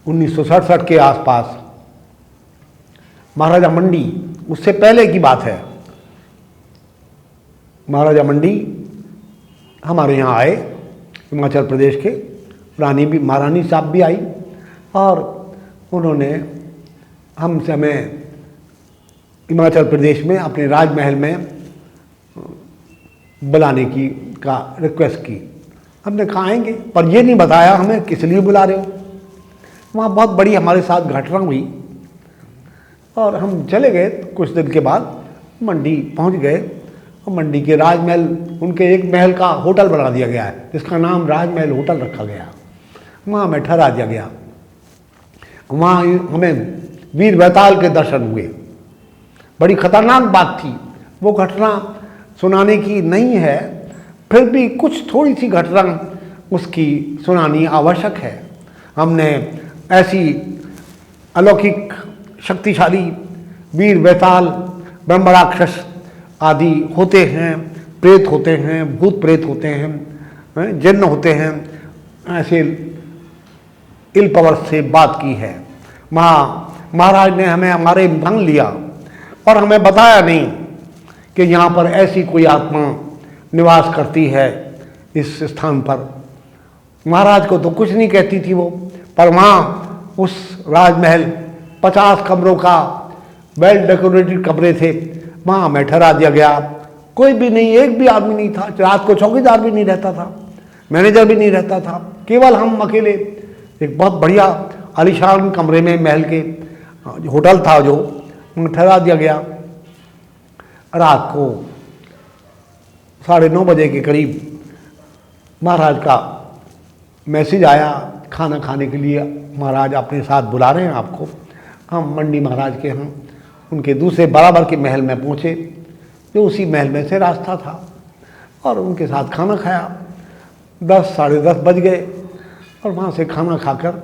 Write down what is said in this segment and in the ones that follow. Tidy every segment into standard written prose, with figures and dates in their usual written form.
1967 के आसपास महाराजा मंडी, उससे पहले की बात है, महाराजा मंडी हमारे यहाँ आए, हिमाचल प्रदेश के। महारानी साहब भी आई और उन्होंने हमसे हमें हिमाचल प्रदेश में अपने राजमहल में बुलाने की का रिक्वेस्ट की। हमने कहा आएंगे, पर ये नहीं बताया हमें किस लिए बुला रहे हो। वहाँ बहुत बड़ी हमारे साथ घटना हुई और हम चले गए। कुछ दिन के बाद मंडी पहुँच गए और मंडी के राजमहल, उनके एक महल का होटल बना दिया गया है जिसका नाम राजमहल होटल रखा गया। वहाँ हमें ठहरा दिया गया। वहाँ हमें वीर बैताल के दर्शन हुए। बड़ी खतरनाक बात थी, वो घटना सुनाने की नहीं है, फिर भी कुछ थोड़ी सी घटना उसकी सुनानी आवश्यक है। हमने ऐसी अलौकिक शक्तिशाली वीर बैताल, ब्रह्मराक्षस आदि होते हैं, प्रेत होते हैं, भूत प्रेत होते हैं, जिन्न होते हैं, ऐसे इल पावर से बात की है। महाराज ने हमें हमारे मान लिया और हमें बताया नहीं कि यहाँ पर ऐसी कोई आत्मा निवास करती है इस स्थान पर। महाराज को तो कुछ नहीं कहती थी वो, पर वहाँ उस राजमहल 50 कमरों का वेल डेकोरेटेड कमरे थे, वहाँ हमें ठहरा दिया गया। कोई भी नहीं, एक भी आदमी नहीं था। रात को चौकीदार भी नहीं रहता था, मैनेजर भी नहीं रहता था, केवल हम अकेले। एक बहुत बढ़िया आलीशान कमरे में महल के होटल था जो, ठहरा दिया गया। रात को 9:30 बजे के करीब महाराज का मैसेज आया खाना खाने के लिए, महाराज अपने साथ बुला रहे हैं आपको। हम मंडी महाराज के यहाँ उनके दूसरे बराबर के महल में पहुँचे, जो उसी महल में से रास्ता था, और उनके साथ खाना खाया। 10 साढ़े 10 बज गए और वहाँ से खाना खाकर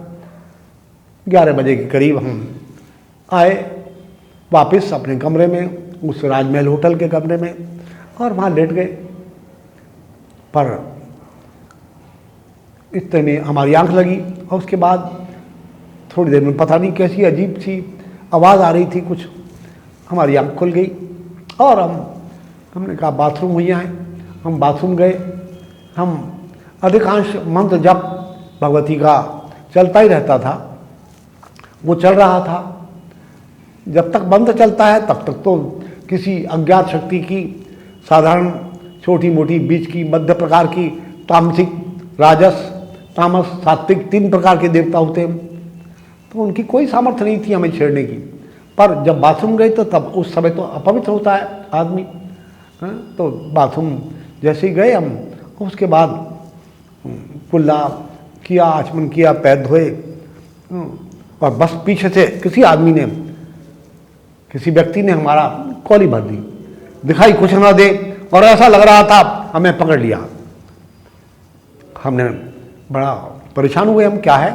11 बजे के करीब हम आए वापस अपने कमरे में, उस राजमहल होटल के कमरे में, और वहाँ लेट गए। पर इतने में हमारी आंख लगी और उसके बाद थोड़ी देर में पता नहीं कैसी अजीब सी आवाज़ आ रही थी कुछ, हमारी आंख खुल गई और हमने कहा बाथरूम हुई आए। हम बाथरूम गए। हम अधिकांश मंत्र जप भगवती का चलता ही रहता था, वो चल रहा था। जब तक मंत्र चलता है तब तक तो किसी अज्ञात शक्ति की साधारण छोटी मोटी बीच की मध्य प्रकार की तामसिक, राजस, तामस, सात्विक 3 प्रकार के देवता होते हैं, तो उनकी कोई सामर्थ्य नहीं थी हमें छेड़ने की। पर जब बाथरूम गए तो तब उस समय तो अपवित्र होता है आदमी, तो बाथरूम जैसे ही गए हम, उसके बाद कुल्ला किया, आचमन किया, पैर धोए, और बस पीछे से किसी आदमी ने, किसी व्यक्ति ने हमारा कॉली भर दी, दिखाई कुछ ना दे, और ऐसा लग रहा था हमें पकड़ लिया। हमने बड़ा परेशान हुए, हम क्या है,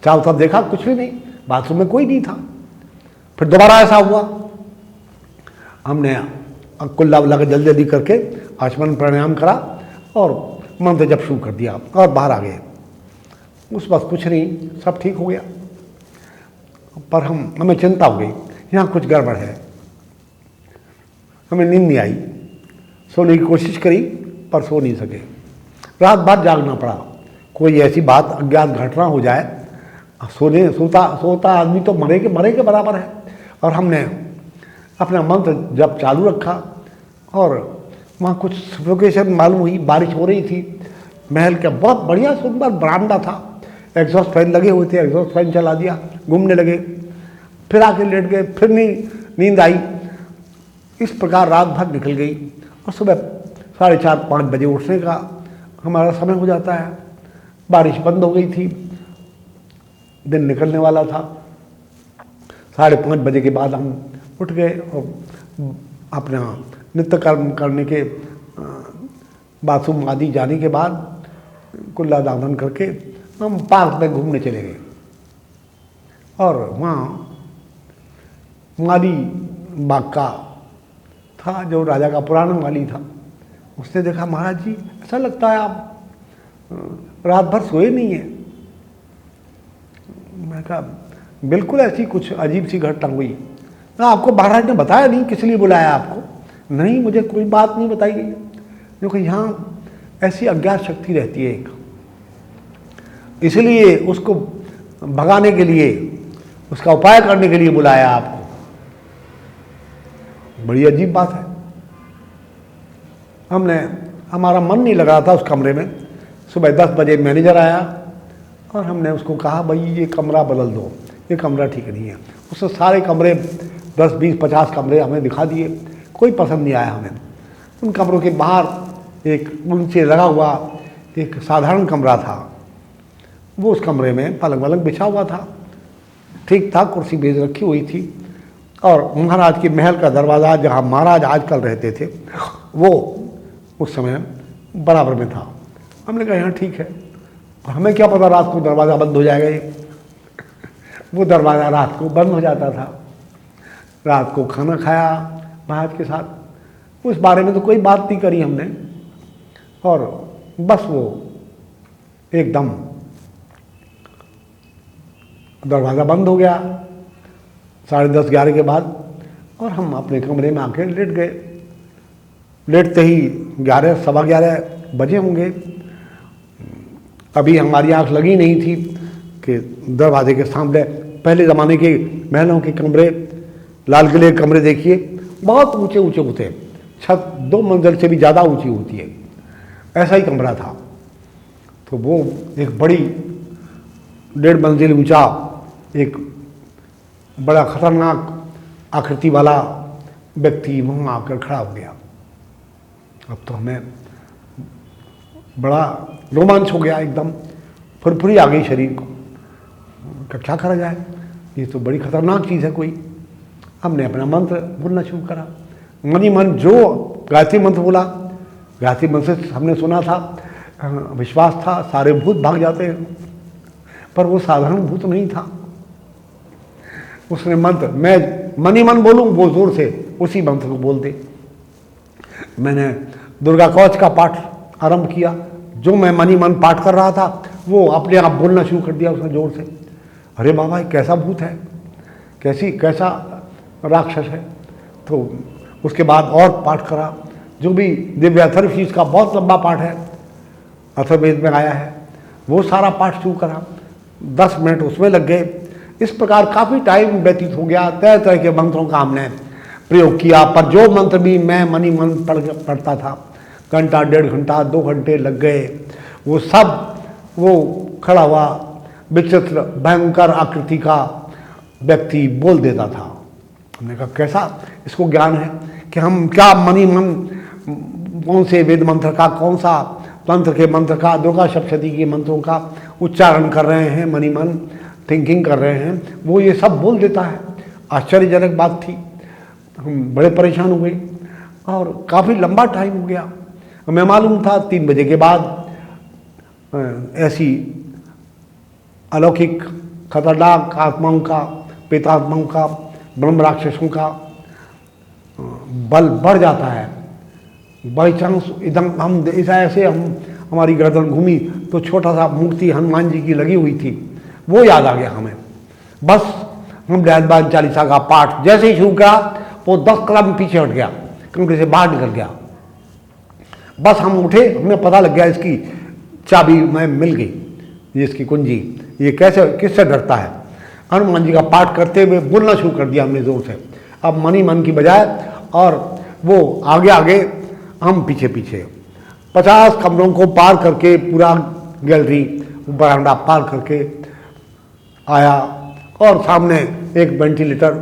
चारों तरफ देखा कुछ भी नहीं, बाथरूम में कोई नहीं था। फिर दोबारा ऐसा हुआ, हमने कुल्ला उल्ला के जल्दी जल्दी करके आचमन प्राणायाम करा और मंत्र जप शुरू कर दिया और बाहर आ गए। उस वक्त कुछ नहीं, सब ठीक हो गया। पर हमें चिंता हो गई, यहाँ कुछ गड़बड़ है। हमें नींद नहीं आई, सोने की कोशिश करी पर सो नहीं सके, रात भर जागना पड़ा। कोई ऐसी बात अज्ञात घटना हो जाए, सोता आदमी तो मरे के बराबर है। और हमने अपना मंत्र जब चालू रखा और वहाँ कुछ सफोकेशन मालूम हुई। बारिश हो रही थी, महल का बहुत बढ़िया सुंदर बरामदा था, एग्जॉस्ट फैन लगे हुए थे, एग्जॉस्ट फैन चला दिया, घूमने लगे, फिर आके लेट गए, फिर नींद आई। इस प्रकार रात भर निकल गई और सुबह 4:30-5 बजे उठने का हमारा समय हो जाता है। बारिश बंद हो गई थी, दिन निकलने वाला था। 5:30 बजे के बाद हम उठ गए और अपना नित्य कर्म करने के बाथरूम आदि जाने के बाद कुल्ला दामन करके हम पार्क में घूमने चले गए। और वहाँ माली बाग का था, जो राजा का पुराना माली था। उसने देखा, महाराज जी ऐसा लगता है आप रात भर सोए नहीं हैं। मैं कहा बिल्कुल ऐसी कुछ अजीब सी घटना हुई ना। आपको महाराज ने बताया नहीं किस लिए बुलाया आपको? नहीं, मुझे कोई बात नहीं बताई गई, क्योंकि यहाँ ऐसी अज्ञात शक्ति रहती है एक, इसलिए उसको भगाने के लिए, उसका उपाय करने के लिए बुलाया आपको। बड़ी अजीब बात है। हमारा मन नहीं लग रहा था उस कमरे में। सुबह 10 बजे मैनेजर आया और हमने उसको कहा भाई ये कमरा बदल दो, ये कमरा ठीक नहीं है। उसने सारे कमरे 10, 20, 50 कमरे हमें दिखा दिए, कोई पसंद नहीं आया हमें। उन कमरों के बाहर एक नीचे लगा हुआ एक साधारण कमरा था, वो उस कमरे में पलंग वलंग बिछा हुआ था, ठीक था, कुर्सी मेज रखी हुई थी, और महाराज के महल का दरवाज़ा जहाँ महाराज आजकल रहते थे वो उस समय बराबर में था। हमने कहा यहाँ ठीक है, हमें क्या पता रात को दरवाज़ा बंद हो जाएगा ये। वो दरवाज़ा रात को बंद हो जाता था। रात को खाना खाया महाराज के साथ, उस बारे में तो कोई बात नहीं करी हमने, और बस वो एकदम दरवाज़ा बंद हो गया 10:30, 11 के बाद, और हम अपने कमरे में आके लेट गए। लेटते ही 11, सवा 11 बजे होंगे। अभी हमारी आँख लगी नहीं थी कि दरवाजे के सामने, पहले ज़माने के महलों के कमरे, लाल किले के कमरे देखिए, बहुत ऊंचे ऊंचे होते हैं, छत 2 मंजिल से भी ज़्यादा ऊंची होती है, ऐसा ही कमरा था। तो वो एक बड़ी 1.5 मंजिल ऊंचा एक बड़ा खतरनाक आकृति वाला व्यक्ति वहाँ आकर खड़ा हो गया। अब तो हमें बड़ा रोमांच हो गया, एकदम फुरफुरी आ गई शरीर को। क्या करा जाए, ये तो बड़ी खतरनाक चीज़ है कोई। हमने अपना मंत्र बोलना शुरू करा, मन ही मन जो गायत्री मंत्र बोला। गायत्री मंत्र से हमने सुना था, विश्वास था सारे भूत भाग जाते हैं, पर वो साधारण भूत नहीं था। उसने मंत्र, मैं मन ही मन बोलूँ, वो जोर से उसी मंत्र को बोल दे। मैंने दुर्गा कवच का पाठ आरंभ किया, जो मैं मन ही मन पाठ कर रहा था वो अपने आप बोलना शुरू कर दिया उसने जोर से। अरे बाबा ये कैसा भूत है, कैसा राक्षस है। तो उसके बाद और पाठ करा, जो भी दिव्य अथर्वशीष का बहुत लंबा पाठ है, अथर्ववेद में आया है, वो सारा पाठ शुरू करा। 10 मिनट उसमें लग गए। इस प्रकार काफ़ी टाइम व्यतीत हो गया। तरह तरह के मंत्रों का हमने प्रयोग किया, पर जो मंत्र भी मैं मन ही मन पढ़ता था, घंटा, 1.5 घंटा, 2 घंटे लग गए। वो सब वो खड़ा हुआ विचित्र भयंकर आकृति का व्यक्ति बोल देता था। हमने कहा कैसा इसको ज्ञान है कि हम क्या मन ही मन कौन से वेद मंत्र का, कौन सा तंत्र के मंत्र का, दुर्गा सप्तशती के मंत्रों का उच्चारण कर रहे हैं, मन ही मन थिंकिंग कर रहे हैं, वो ये सब बोल देता है। आश्चर्यजनक बात थी। हम बड़े परेशान हो गए और काफ़ी लंबा टाइम हो गया। हमें मालूम था 3 बजे के बाद ऐसी अलौकिक खतरनाक आत्माओं का, प्रेतात्माओं का, ब्रह्म राक्षसों का बल बढ़ जाता है। बाई चांस एकदम हम ऐसे हमारी गर्दन घूमी तो छोटा सा मूर्ति हनुमान जी की लगी हुई थी, वो याद आ गया हमें। बस हम हनुमान चालीसा का पाठ जैसे ही शुरू किया वो 10 कदम पीछे हट गया, क्योंकि से बाहर निकल गया। बस हम उठे, हमें पता लग गया इसकी चाबी मैं मिल गई, ये इसकी कुंजी, ये कैसे किससे डरता है। हनुमान जी का पाठ करते हुए बोलना शुरू कर दिया हमने जोर से, अब मन ही मन की बजाय, और वो आगे आगे हम पीछे पीछे। 50 कमरों को पार करके पूरा गैलरी बरामदा पार करके आया, और सामने एक वेंटिलेटर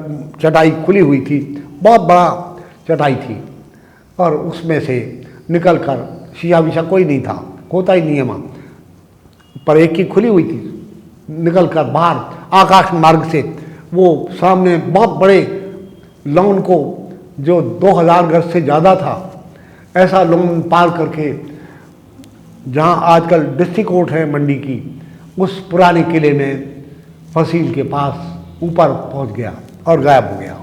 चटाई खुली हुई थी, बहुत बड़ा चटाई थी, और उसमें से निकलकर, शीशा विशा कोई नहीं था, होता ही नहीं है वहाँ, पर एक की खुली हुई थी, निकलकर बाहर आकाश मार्ग से वो सामने बहुत बड़े लॉन को, जो 2000 गज से ज़्यादा था, ऐसा लॉन पार करके जहाँ आजकल डिस्ट्रिक्ट कोर्ट है मंडी की, उस पुराने किले में फसील के पास ऊपर पहुँच गया और गायब हो गया।